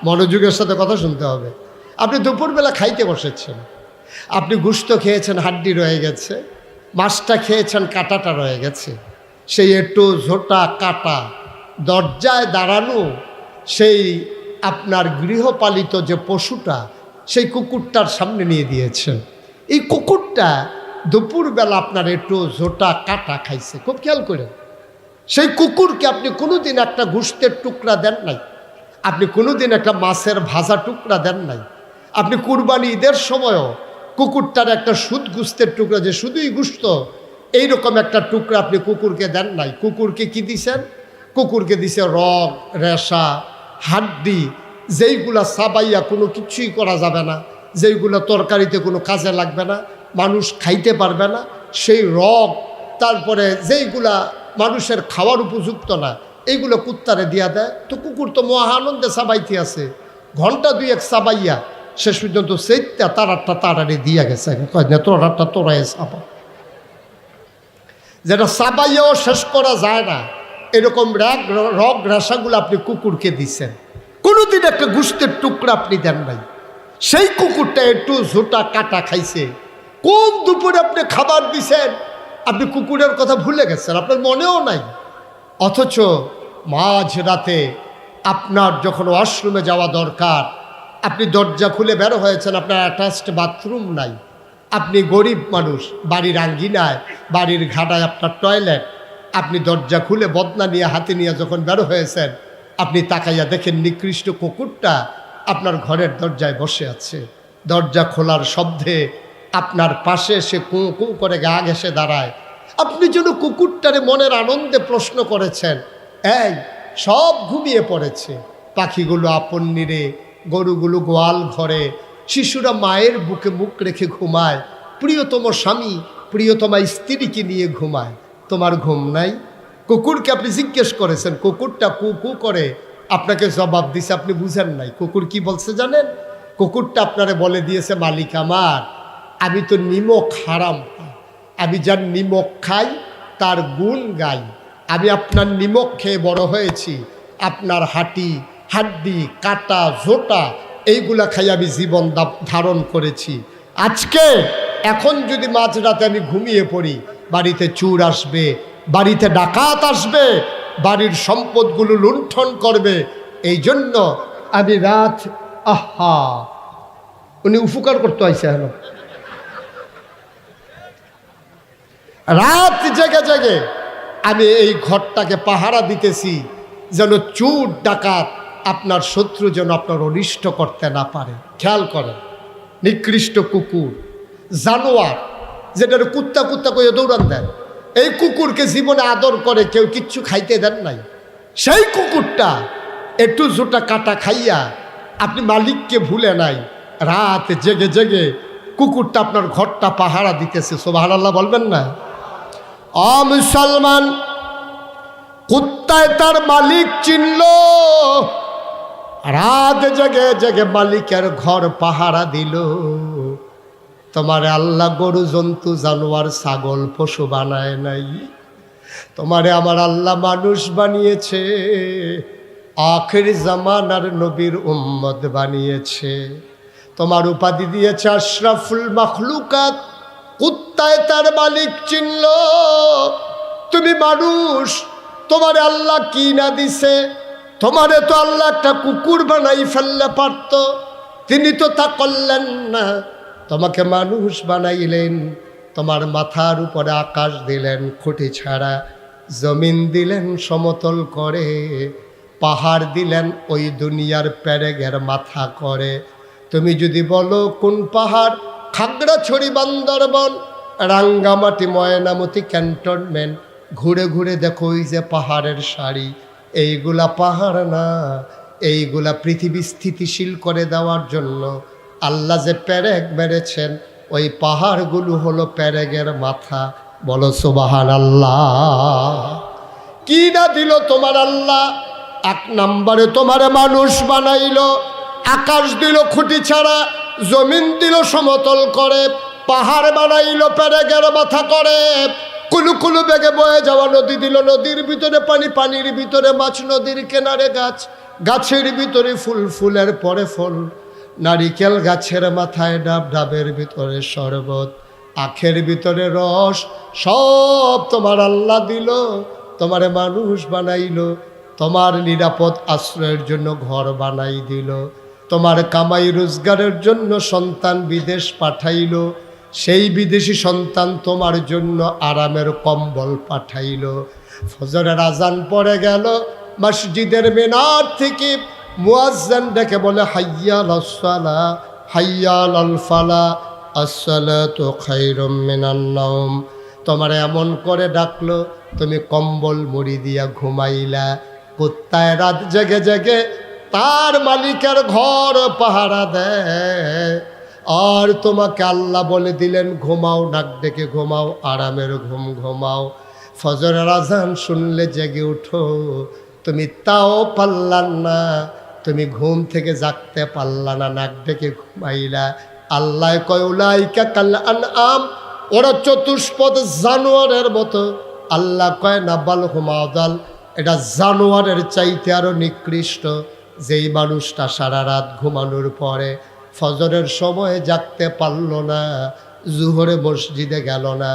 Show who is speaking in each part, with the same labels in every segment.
Speaker 1: মনোযোগের সাথে কথা শুনতে হবে। আপনি দুপুরবেলা খাইতে বসেছেন, আপনি গোশত খেয়েছেন, হাড্ডি রয়ে গেছে, মাছটা খেয়েছেন, কাঁটাটা রয়ে গেছে, সেই একটু ঝোটা কাটা দরজায় দাঁড়ানো সেই আপনার গৃহপালিত যে পশুটা, সেই কুকুরটার সামনে নিয়ে দিয়েছেন। এই কুকুরটা দুপুরবেলা আপনার একটু ঝোটা কাটা খাইছে, খুব খেয়াল করেন। সেই কুকুরকে আপনি কোনোদিন একটা গোশতের টুকরা দেন নাই, আপনি কোনোদিন একটা মাছের ভাজা টুকরা দেন নাই, আপনি কুরবানি ঈদের সময়ও কুকুরটার একটা সুদ গোশতের টুকরা, যে শুধুই গোশত এইরকম একটা টুকরা আপনি কুকুরকে দেন নাই। কুকুরকে কি দিছেন? কুকুরকে দিছে রগ, রেশা, হাড্ডি, যেইগুলা সাবাইয়া কোনো কিছুই করা যাবে না, যেইগুলো তরকারিতে কোনো কাজে লাগবে না, মানুষ খাইতে পারবে না, সেই রগ, তারপরে যেইগুলা মানুষের খাওয়ার উপযুক্ত না, এইগুলো কুত্তারে দিয়া দেয়। তো কুকুর তো মহা আনন্দে সাবাইতে আছে, ঘন্টা দুই এক সাবাইয়া শেষ পর্যন্ত সেইটা তারারটা তারারে দিয়া গেছে, তোরারটা তোরাই সাবা, যেটা সাবাইয়াও শেষ করা যায় না, এরকম রগ রেশাগুলো আপনি কুকুরকে দিচ্ছেন। কোনোদিন একটা গোশতের টুকরা আপনি দেন নাই। সেই কুকুরটা একটু ঝোটা কাটা খাইছে, কোন দুপুরে আপনি খাবার দিছেন, আপনি কুকুরের কথা ভুলে গেছেন, আপনার মনেও নাই। অথচ মাঝ রাতে আপনার যখন ওয়াশরুমে যাওয়া দরকার, আপনি দরজা খুলে বের হয়েছেন, আপনার অ্যাটাচড বাথরুম নাই, আপনি গরিব মানুষ, বাড়ির আঙ্গিনায়, বাড়ির ঘাটায় আপনার টয়লেট, আপনি দরজা খুলে বদনা নিয়ে হাতে নিয়ে যখন বের হয়েছেন, আপনি তাকাইয়া দেখেন নিকৃষ্ট কুকুরটা আপনার ঘরের দরজায় বসে আছে। দরজা খোলার শব্দে আপনার পাশে সে কু কু করে গা ঘেঁষে দাঁড়ায়। আপনি যেন কুকুরটারে মনের আনন্দে প্রশ্ন করেছেন, এই সব ঘুমিয়ে পড়েছে, পাখিগুলো আপন নিরে, গরুগুলো গোয়াল ঘরে, শিশুরা মায়ের বুকে মুখ রেখে ঘুমায়, প্রিয়তম স্বামী প্রিয়তমা স্ত্রীকে নিয়ে ঘুমায়, তোমার ঘুম নাই? কুকুরকে আপনি জিজ্ঞেস করেছেন, কুকুরটা কু কু করে আপনাকে জবাব দিছে, আপনি বুঝেন নাই। কুকুর কি বলছে জানেন? কুকুরটা আপনারে বলে দিয়েছে, মালিক আমার, আমি তো নিমক হারাম, আমি যার নিমক খাই তার গুণ গাই, আমি আপনার নিমক খেয়ে বড় হয়েছি, আপনার হাড্ডি কাটা ঝোটা এইগুলা খাই আমি জীবন ধারণ করেছি। আজকে এখন যদি মাঝরাতে আমি ঘুমিয়ে পড়ি, বাড়িতে চোর আসবে, বাড়িতে ডাকাত আসবে, বাড়ির সম্পদগুলো লুণ্ঠন করবে, এই জন্য আমি রাত, আহা উনি উপকার করতে আইসে, রাত জেগে জেগে আমি এই ঘরটাকে পাহারা দিতেছি, যেন চোর ডাকাত আপনার শত্রু যেন আপনার অনিষ্ট করতে না পারে। খেয়াল করেন, নিকৃষ্ট কুকুর, জানোয়ার, যেটা কুত্তা কুত্তা করে দৌড়ান দেন, এই কুকুরকে জীবনে আদর করে কেউ কিচ্ছু খাইতে দেন নাই। সেই কুকুরটা একটু জোটা কাটা খাইয়া আপনি মালিককে ভুলে নাই, রাত জেগে জেগে কুকুরটা আপনার ঘরটা পাহারা দিতেছে। সুবহানাল্লাহ বলবেন না? মুসলমান, কুত্তায় তার মালিক চিনল, রাত জেগে জেগে মালিকের ঘর পাহারা দিল। তোমারে আল্লাহ গরু জন্তু জানোয়ার ছাগল পশু বানায় নাই, তোমারে আমার আল্লাহ মানুষ বানিয়েছে, আখির জামানার নবীর উম্মত বানিয়েছে, তোমার উপাধি দিয়েছে আশরাফুল মাখলুকাত। কুত্তায় তার মালিক চিনল, তুমি মানুষ, তোমারে আল্লাহ কি না দিছে? তোমারে তো আল্লাহ একটা কুকুর বানাই ফেললে পারত, তিনি তো তা করলেন না, তোমাকে মানুষ বানাইলেন, তোমার মাথার উপরে আকাশ দিলেন খুঁটি ছাড়া, জমিন দিলেন সমতল করে, পাহাড় দিলেন ওই দুনিয়ার পেরেগের মাথা করে। তুমি যদি বলো কোন পাহাড়, খাগড়াছড়ি, বান্দরবন, রাঙ্গামাটি, ময়নামতি, ক্যান্টনমেন্ট, ঘুরে ঘুরে দেখো ওই যে পাহাড়ের সারি, এইগুলা পাহাড় না, এইগুলা পৃথিবী স্থিতিশীল করে দেওয়ার জন্য আল্লাহ যে পেরেক মেরেছেন, ওই পাহাড়গুলো হলো পেরেগের মাথা। বলো সুবহানাল্লাহ। কি না দিল তোমার আল্লাহ? এক নম্বরে তোমারে মানুষ বানাইলো, আকাশ দিল খুঁটি ছাড়া, জমিন দিল সমতল করে, পাহাড় বানাইলো পেরেগের মাথা করে, কুলু কুলু বেগে বয়ে যাওয়া নদী দিল, নদীর ভিতরে পানি, পানির ভিতরে মাছ, নদীর কিনারে গাছ, গাছের ভিতরে ফুল, ফুলের পরে ফল, নারিকেল গাছের মাথায় ডাব, ডাবের ভিতরে শরবত, আখের ভিতরে রস, সব তোমার আল্লাহ দিল। তোমারে মানুষ বানাইলো, তোমার নিরাপদ আশ্রয়ের জন্য ঘর বানাই দিল, তোমার কামাই রোজগারের জন্য সন্তান বিদেশ পাঠাইল, সেই বিদেশি সন্তান তোমার জন্য আরামের কম্বল পাঠাইল। ফজরের আজান পড়ে গেল, মসজিদের মিনার থেকে মুয়াজ্জিন ডেকে বলে হাইয়া আলাস সালাহ, হাইয়া আলাল ফালাহ, আসসালাতু খায়রুম মিনান নাওম। তোমার এমন করে ডাকলো, তুমি কম্বল মুড়ি দিয়া ঘুমাইলা। কুত্তায় রাত জেগে জেগে তার মালিকের ঘর পাহারা দেয়, আর তোমাকে আল্লাহ বলে দিলেন ঘুমাও, নাক ডেকে ঘুমাও, আরামের ঘুম ঘুমাও। ফজরের আজান শুনলে জেগে উঠো, তুমি তাও পারলাম না, তুমি ঘুম থেকে জাগতে পারলা না, নাক ডেকে ঘুমাইলা। আল্লাহ কয় উলাইকা কাল আনআম, ওরা চতুষ্পদ জানোয়ারের মতো। আল্লাহ কয় না বাল হুম আদাল, এটা জানোয়ারের চাইতে আরো নিকৃষ্ট। যেই মানুষটা সারা রাত ঘুমানোর পরে ফজরের সময় জাগতে পারল না, জুহরে মসজিদে গেল না,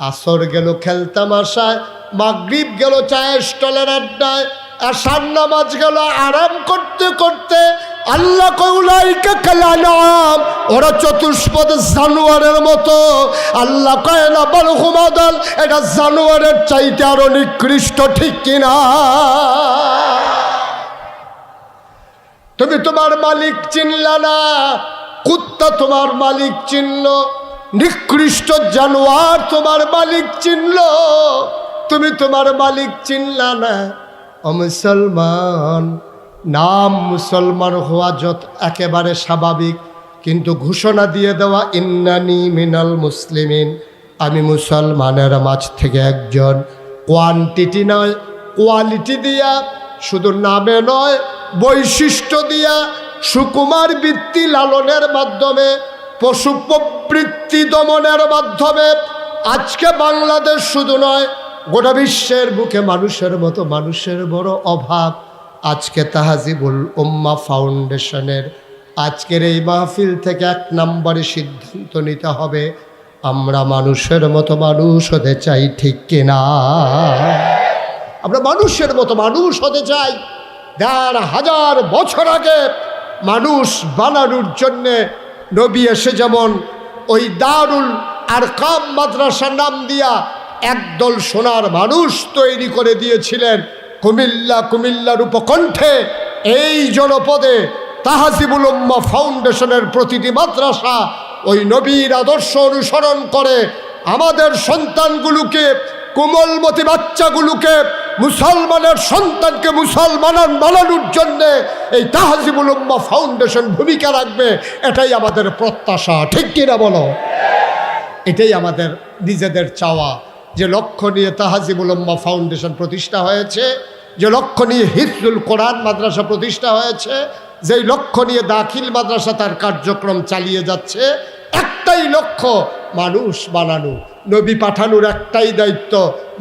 Speaker 1: আসর গেল খেলতামাশায়, মাগরিব গেল চায়ের স্টলের আড্ডায়, আশার নামাজ গেল আরাম করতে করতে। আল্লাহ কউলাইকা কালানাম, ওরা চতুষ্পদ জানোয়ারের মতো। আল্লাহ কয় না বাল হুম আদাল, এটা জানোয়ারের চাইতে আরো নিকৃষ্ট, ঠিক কিনা? তুমি তোমার মালিক চিনলা না, কুত্তা তোমার মালিক চিনল, নিকৃষ্ট জানোয়ার তোমার মালিক চিনল, তুমি তোমার মালিক চিনলা না। ও মুসলমান, নাম মুসলমান হওয়া যত একেবারে স্বাভাবিক, কিন্তু ঘোষণা দিয়ে দেওয়া ইন্নানি মিনাল মুসলিমিন, আমি মুসলমানের মাঝ থেকে একজন। কোয়ান্টিটি নয়, কোয়ালিটি দিয়া, শুধু নামে নয় বৈশিষ্ট্য দিয়া, সুকুমার বৃত্তি লালনের মাধ্যমে, পশু প্রবৃত্তি দমনের মাধ্যমে আজকে বাংলাদেশ শুধু নয়, গোটা বিশ্বের বুকে মানুষের মতো মানুষের বড় অভাব। আজকে তাহাজিবুল উম্মাহ ফাউন্ডেশনের আজকের এই মাহফিল থেকে এক নম্বরে সিদ্ধান্ত নিতে হবে, আমরা মানুষের মতো মানুষ হতে চাই, ঠিক কিনা? আমরা মানুষের মতো মানুষ হতে চাই। ১,৫০০ বছর আগে মানুষ বানানোর জন্যে নবী এসে যেমন ওই দারুল আরকাম মাদ্রাসার নাম দিয়া একদল সোনার মানুষ তৈরি করে দিয়েছিলেন, কুমিল্লার উপকণ্ঠে এই জনপদে তাহাজিবুল উম্মাহ ফাউন্ডেশনের প্রতিটি মাদ্রাসা ওই নবীর আদর্শ অনুসরণ করে আমাদের সন্তানগুলোকে, কোমলমতি বাচ্চাগুলোকে, মুসলমানের সন্তানকে মুসলমান বানানোর জন্যে এই তাহাজিবুল উম্মাহ ফাউন্ডেশন ভূমিকা রাখবে, এটাই আমাদের প্রত্যাশা, ঠিক কিনা বলো? এটাই আমাদের নিজেদের চাওয়া। যে লক্ষ্য নিয়ে তাহাজিবুল উম্মাহ ফাউন্ডেশন প্রতিষ্ঠা হয়েছে, যে লক্ষ্য নিয়ে হিফজুল কোরআন মাদ্রাসা প্রতিষ্ঠা হয়েছে, যেই লক্ষ্য নিয়ে দাখিল মাদ্রাসা তার কার্যক্রম চালিয়ে যাচ্ছে, একটাই লক্ষ্য, মানুষ বানানো। নবী পাঠানোর একটাই দায়িত্ব,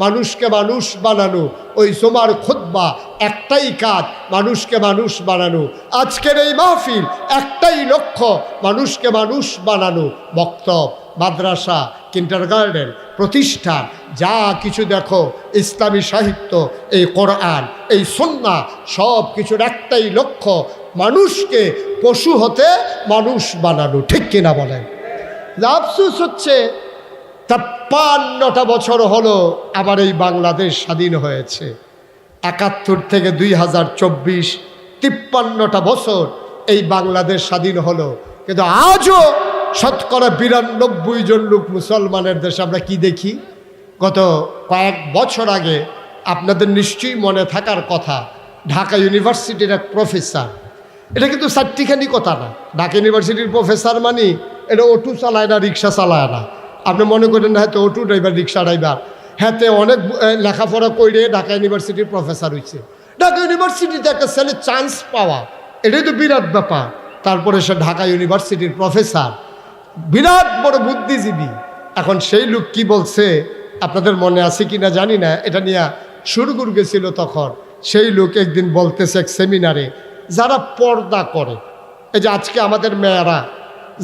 Speaker 1: মানুষকে মানুষ বানানো। ওই জুমার খুতবা একটাই কাজ, মানুষকে মানুষ বানানো। আজকের এই মাহফিল একটাই লক্ষ্য, মানুষকে মানুষ বানানো। বক্তব্য, মাদ্রাসা, কিন্ডারগার্টেন, প্রতিষ্ঠান, যা কিছু দেখো, ইসলামী সাহিত্য, এই কোরআন, এই সুন্নাহ, সব কিছুর একটাই লক্ষ্য, মানুষকে পশু হতে মানুষ বানানো, ঠিক কিনা বলেন? আফসোস হচ্ছে ৫৩টা বছর হলো আমার এই বাংলাদেশ স্বাধীন হয়েছে। ৭১ থেকে ২০২৪, ৫৩টা বছর এই বাংলাদেশ স্বাধীন হলো, কিন্তু আজও শতকরা ৯২ জন লোক মুসলমানের দেশে আমরা কি দেখি? গত কয়েক বছর আগে আপনাদের নিশ্চয়ই মনে থাকার কথা, ঢাকা ইউনিভার্সিটির এক প্রফেসর, এটা কিন্তু চারটিখানি কথা না, ঢাকা ইউনিভার্সিটির প্রফেসর মানে এটা অটো চালায় না, রিক্সা চালায় না। আপনি মনে করেন না হয়তো অটো ড্রাইভার, রিক্সা ড্রাইভার, হ্যাঁতে অনেক লেখাপড়া করে ঢাকা ইউনিভার্সিটির প্রফেসর হয়েছে। ঢাকা ইউনিভার্সিটিতে একটা ছেলে চান্স পাওয়া, এটাই তো বিরাট ব্যাপার। তারপরে সে ঢাকা ইউনিভার্সিটির প্রফেসর, বিরাট বড় বুদ্ধিজীবী। এখন সেই লোক কি বলছে আপনাদের মনে আছে কি না জানি না, এটা নিয়ে সুরগুর গেছিল তখন। সেই লোক একদিন বলতেছে এক সেমিনারে, যারা পর্দা করে, এই যে আজকে আমাদের মেয়েরা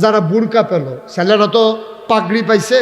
Speaker 1: যারা বুরকা পেল, ছেলেরা তো পাগড়ি পাইছে,